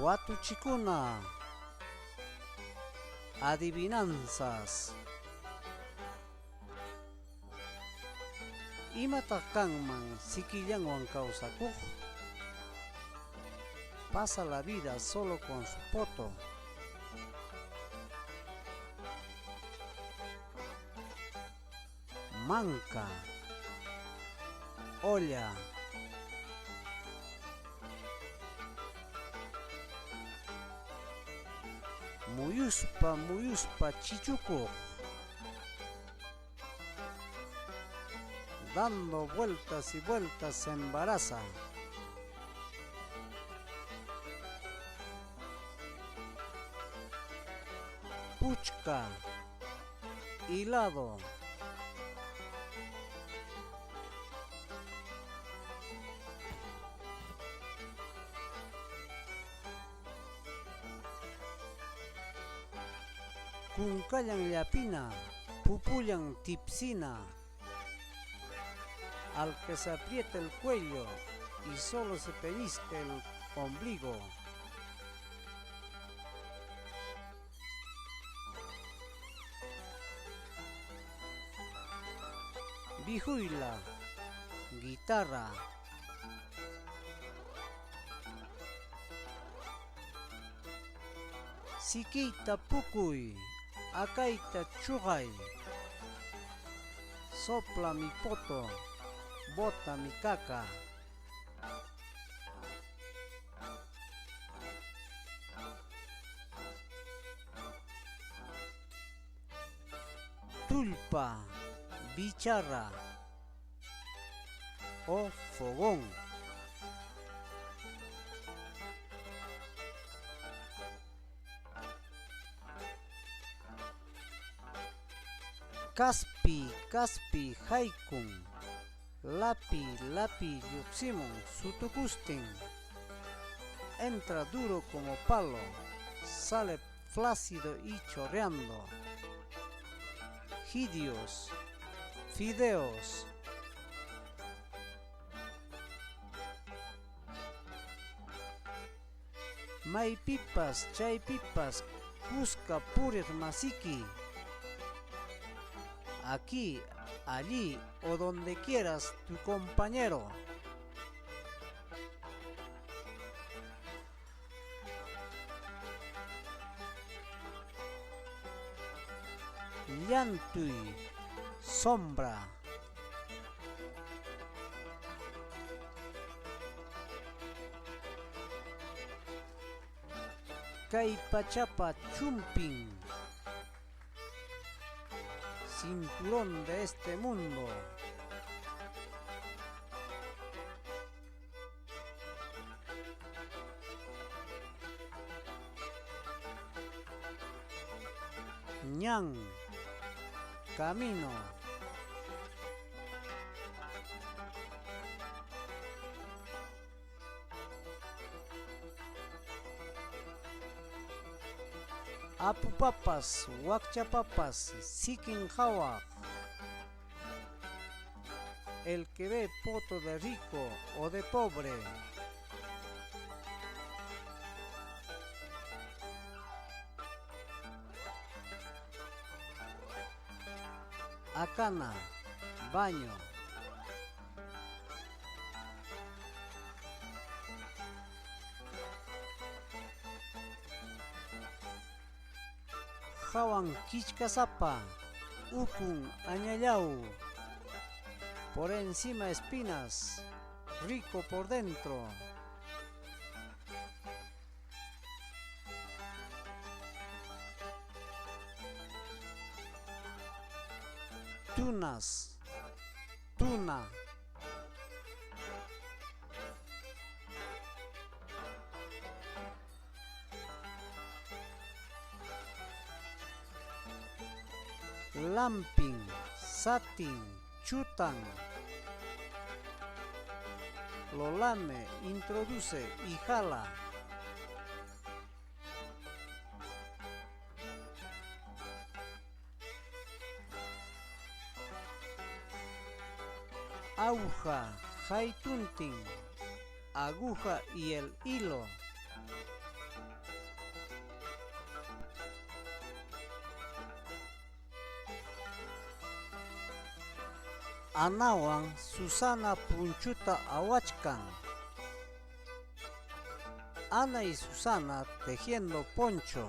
Watuchikuna, adivinanzas. Imataq kanman siquillanwan kawsakuq? Pasa la vida solo con su poto. Manca, olla, muyuspa chichuco, dando vueltas y vueltas se embaraza. Puchka, hilado, kunkallan llapina, pupullan tipsina, al que se aprieta el cuello y solo se pellizca el ombligo. Vihuila, guitarra, siquita pucuy, acaita chugay, sopla mi poto, bota mi caca. Tulpa, bicharra o fogón. Caspi, haikun, lapi, yuximon, sutukustin. Entra duro como palo, sale flácido y chorreando. Gidios, fideos. Maypipas, chaypipas, cusca purir masiki. Aquí, allí o donde quieras, tu compañero. Llantui, sombra. Caipachapa, chumping. Cinturón de este mundo. Ñan, camino. Apupapas, huacchapapas, siquinjawa. El que ve poto de rico o de pobre. Acana, baño. Jawan quichcasapa, ukun añallau. Por encima espinas, rico por dentro. Tunas, tuna. Lamping, satin, chutan. Lo lame, introduce y jala. Aguja, jaituntin, aguja y el hilo. Anawan Susana punchuta awachkan. Ana y Susana tejiendo poncho.